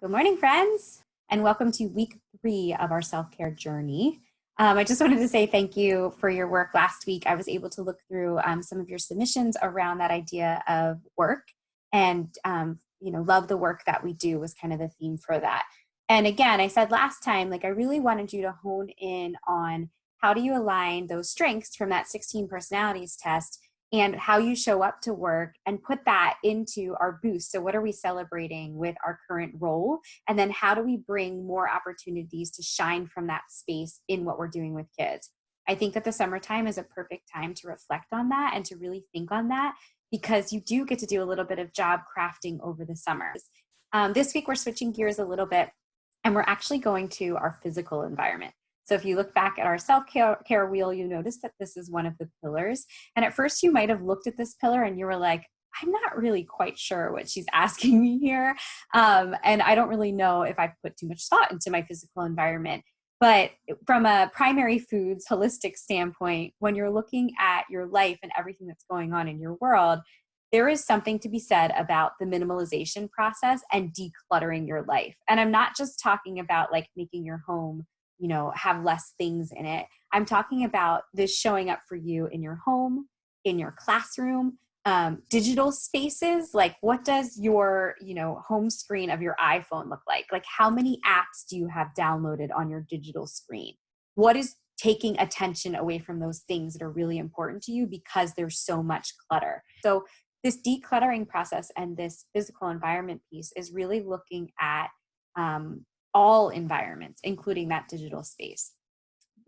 Good morning, friends, and welcome to week 3 of our self-care journey. I just wanted to say thank you for your work last week. I was able to look through some of your submissions around that idea of work and, love the work that we do was kind of the theme for that. And again, I said last time, I really wanted you to hone in on how do you align those strengths from that 16 personalities test and how you show up to work and put that into our boost. So what are we celebrating with our current role? And then how do we bring more opportunities to shine from that space in what we're doing with kids? I think that the summertime is a perfect time to reflect on that and to really think on that because you do get to do a little bit of job crafting over the summers. This week, we're switching gears a little bit and we're actually going to our physical environment. So if you look back at our self-care wheel, you notice that this is one of the pillars. And at first you might have looked at this pillar and you were like, I'm not really quite sure what she's asking me here. And I don't really know if I've put too much thought into my physical environment. But from a primary foods holistic standpoint, when you're looking at your life and everything that's going on in your world, there is something to be said about the minimalization process and decluttering your life. And I'm not just talking about making your home have less things in it. I'm talking about this showing up for you in your home, in your classroom, digital spaces. Like what does your, home screen of your iPhone look like? Like how many apps do you have downloaded on your digital screen? What is taking attention away from those things that are really important to you because there's so much clutter? So this decluttering process and this physical environment piece is really looking at all environments, including that digital space.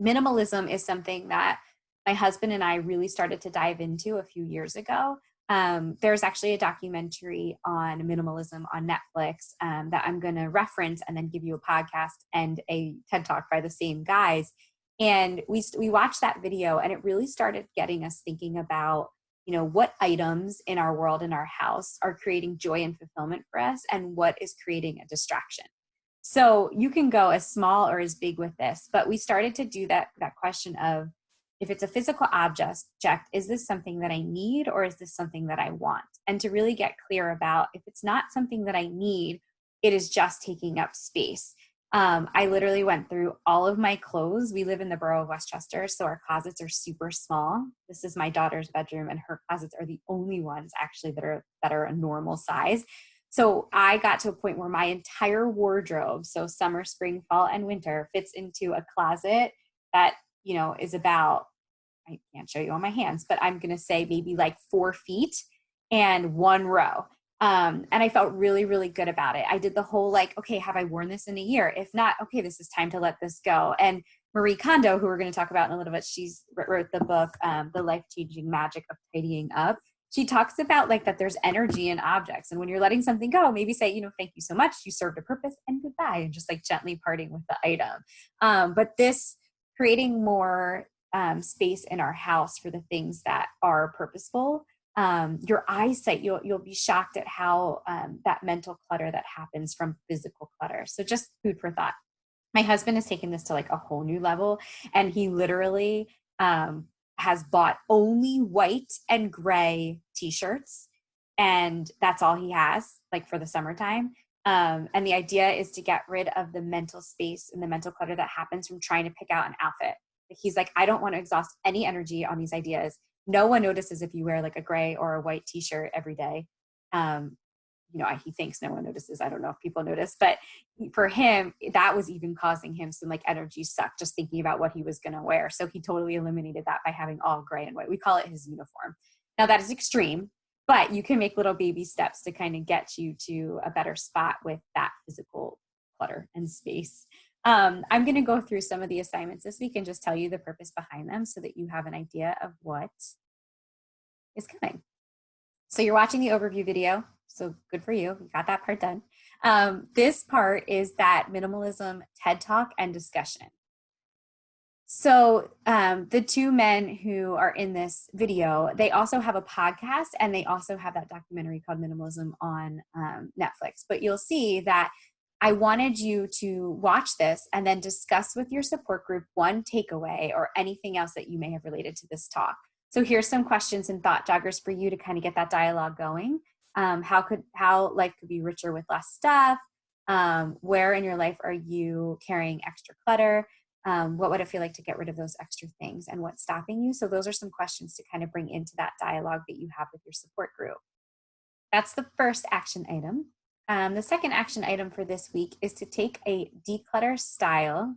Minimalism is something that my husband and I really started to dive into a few years ago. There's actually a documentary on minimalism on Netflix that I'm going to reference and then give you a podcast and a TED Talk by the same guys. And we watched that video and it really started getting us thinking about what items in our world, in our house, are creating joy and fulfillment for us and what is creating a distraction. So you can go as small or as big with this, but we started to do that question of, if it's a physical object, is this something that I need or is this something that I want? And to really get clear about, if it's not something that I need, it is just taking up space. I literally went through all of my clothes. We live in the borough of Westchester, so our closets are super small. This is my daughter's bedroom and her closets are the only ones actually that are a normal size. So I got to a point where my entire wardrobe, so summer, spring, fall, and winter, fits into a closet that, is about, I can't show you on my hands, but I'm going to say maybe 4 feet and 1 row. And I felt really, really good about it. I did the whole okay, have I worn this in a year? If not, okay, this is time to let this go. And Marie Kondo, who we're going to talk about in a little bit, she's wrote the book, The Life-Changing Magic of Tidying Up. She talks about that there's energy in objects. And when you're letting something go, maybe say, thank you so much. You served a purpose and goodbye. And just gently parting with the item. But this creating more space in our house for the things that are purposeful. Your eyesight, you'll be shocked at how that mental clutter that happens from physical clutter. So just food for thought. My husband has taken this to a whole new level. And he literally has bought only white and gray t-shirts. And that's all he has for the summertime. And the idea is to get rid of the mental space and the mental clutter that happens from trying to pick out an outfit. He's like, I don't want to exhaust any energy on these ideas. No one notices if you wear a gray or a white t-shirt every day. He thinks no one notices. I don't know if people notice, but for him, that was even causing him some energy suck just thinking about what he was going to wear. So he totally eliminated that by having all gray and white. We call it his uniform. Now that is extreme, but you can make little baby steps to kind of get you to a better spot with that physical clutter and space. I'm going to go through some of the assignments this week and just tell you the purpose behind them so that you have an idea of what is coming. So you're watching the overview video. So good for you. You got that part done. This part is that minimalism TED Talk and discussion. So the 2 men who are in this video, they also have a podcast and they also have that documentary called Minimalism on Netflix. But you'll see that I wanted you to watch this and then discuss with your support group one takeaway or anything else that you may have related to this talk. So here's some questions and thought joggers for you to kind of get that dialogue going. How life could be richer with less stuff? Where in your life are you carrying extra clutter? What would it feel like to get rid of those extra things, and what's stopping you? So those are some questions to kind of bring into that dialogue that you have with your support group. That's the first action item. The second action item for this week is to take a declutter style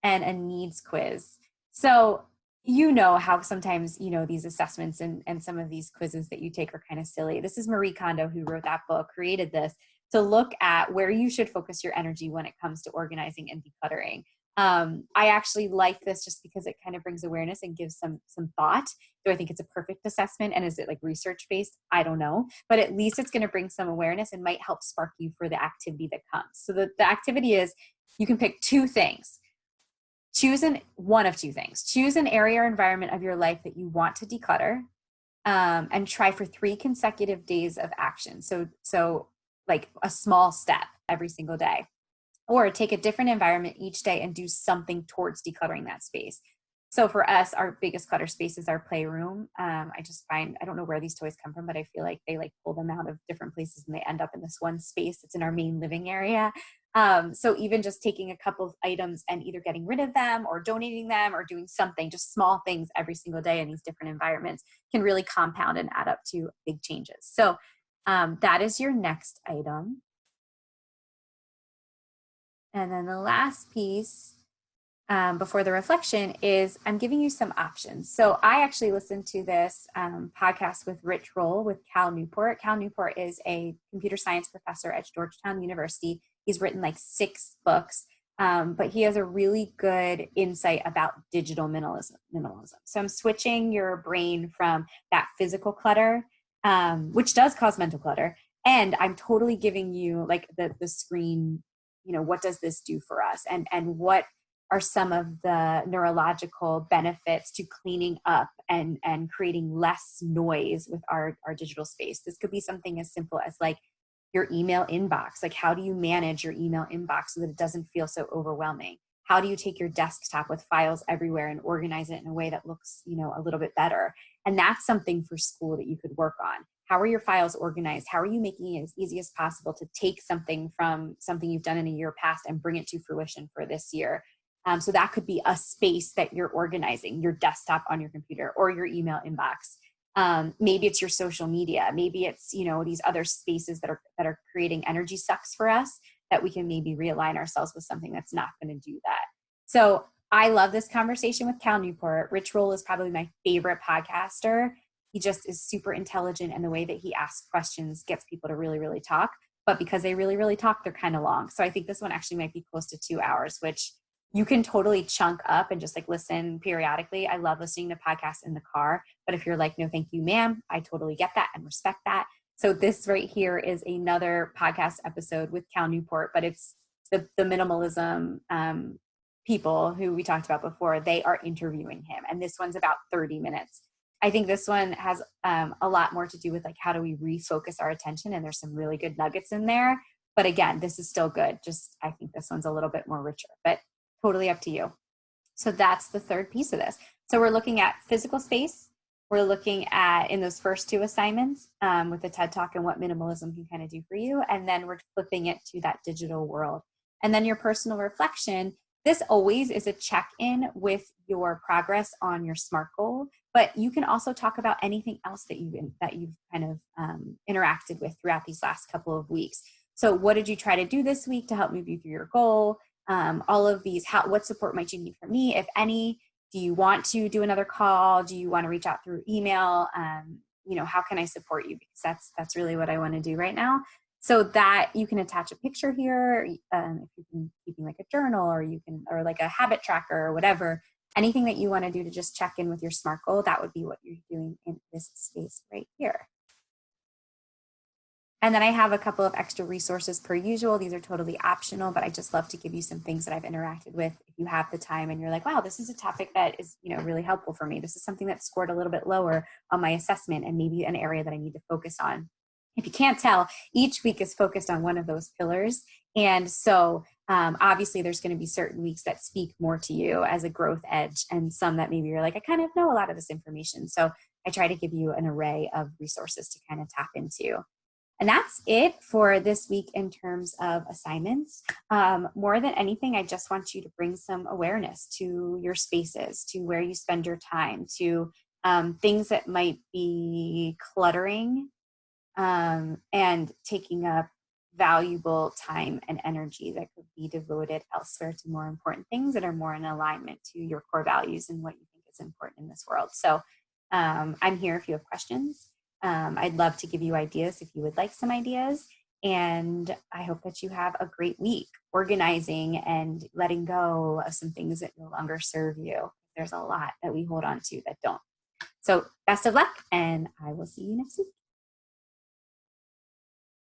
and a needs quiz. So you know how sometimes, these assessments and some of these quizzes that you take are kind of silly. This is Marie Kondo, who wrote that book, created this to look at where you should focus your energy when it comes to organizing and decluttering. I actually like this just because it kind of brings awareness and gives some thought. Do I think it's a perfect assessment? And is it like research based? I don't know, but at least it's going to bring some awareness and might help spark you for the activity that comes. So the activity is, you can pick two things. Choose one of two things. Choose an area or environment of your life that you want to declutter, and try for 3 consecutive days of action. So like a small step every single day. Or take a different environment each day and do something towards decluttering that space. So for us, our biggest clutter space is our playroom. I just find, I don't know where these toys come from, but I feel like they like pull them out of different places and they end up in this one space that's in our main living area. So even just taking a couple of items and either getting rid of them or donating them or doing something, just small things every single day in these different environments, can really compound and add up to big changes. So that is your next item. And then the last piece before the reflection is, I'm giving you some options. So I actually listened to this podcast with Rich Roll with Cal Newport. Cal Newport is a computer science professor at Georgetown University. He's written like 6 books, but he has a really good insight about digital minimalism. So I'm switching your brain from that physical clutter, which does cause mental clutter, and I'm totally giving you like the screen, what does this do for us? And what are some of the neurological benefits to cleaning up and creating less noise with our digital space? This could be something as simple as like your email inbox. Like, how do you manage your email inbox so that it doesn't feel so overwhelming? How do you take your desktop with files everywhere and organize it in a way that looks, a little bit better? And that's something for school that you could work on. How are your files organized? How are you making it as easy as possible to take something from something you've done in a year past and bring it to fruition for this year? So that could be a space that you're organizing, your desktop on your computer or your email inbox. Maybe it's your social media. Maybe it's, these other spaces that are creating energy sucks for us, that we can maybe realign ourselves with something that's not going to do that. So I love this conversation with Cal Newport. Rich Roll is probably my favorite podcaster. He just is super intelligent, and the way that he asks questions gets people to really, really talk. But because they really, really talk, they're kind of long. So I think this one actually might be close to 2 hours, which you can totally chunk up and just like listen periodically. I love listening to podcasts in the car. But if you're like, no, thank you, ma'am, I totally get that and respect that. So this right here is another podcast episode with Cal Newport, but it's the minimalism people who we talked about before. They are interviewing him. And this one's about 30 minutes. I think this one has a lot more to do with like, how do we refocus our attention? And there's some really good nuggets in there. But again, this is still good. Just, I think this one's a little bit more richer, but totally up to you. So that's the third piece of this. So we're looking at physical space. We're looking at, in those first 2 assignments, with the TED Talk and what minimalism can kind of do for you. And then we're flipping it to that digital world. And then your personal reflection. This always is a check-in with your progress on your SMART goal, but you can also talk about anything else that you've kind of interacted with throughout these last couple of weeks. So what did you try to do this week to help move you through your goal? All of these, what support might you need from me, if any? Do you want to do another call? Do you want to reach out through email? How can I support you? Because that's really what I want to do right now. So that you can attach a picture here, if you can keeping like a journal, or like a habit tracker or whatever, anything that you want to do to just check in with your SMART goal, that would be what you're doing in this space right here. And then I have a couple of extra resources per usual. These are totally optional, but I just love to give you some things that I've interacted with. If you have the time and you're like, wow, this is a topic that is, really helpful for me. This is something that scored a little bit lower on my assessment and maybe an area that I need to focus on. If you can't tell, each week is focused on one of those pillars. And so obviously there's going to be certain weeks that speak more to you as a growth edge, and some that maybe you're like, I kind of know a lot of this information. So I try to give you an array of resources to kind of tap into. And that's it for this week in terms of assignments. More than anything, I just want you to bring some awareness to your spaces, to where you spend your time, to things that might be cluttering and taking up valuable time and energy that could be devoted elsewhere to more important things that are more in alignment to your core values and what you think is important in this world. So I'm here if you have questions. I'd love to give you ideas if you would like some ideas. And I hope that you have a great week organizing and letting go of some things that no longer serve you. There's a lot that we hold on to that don't. So best of luck, and I will see you next week.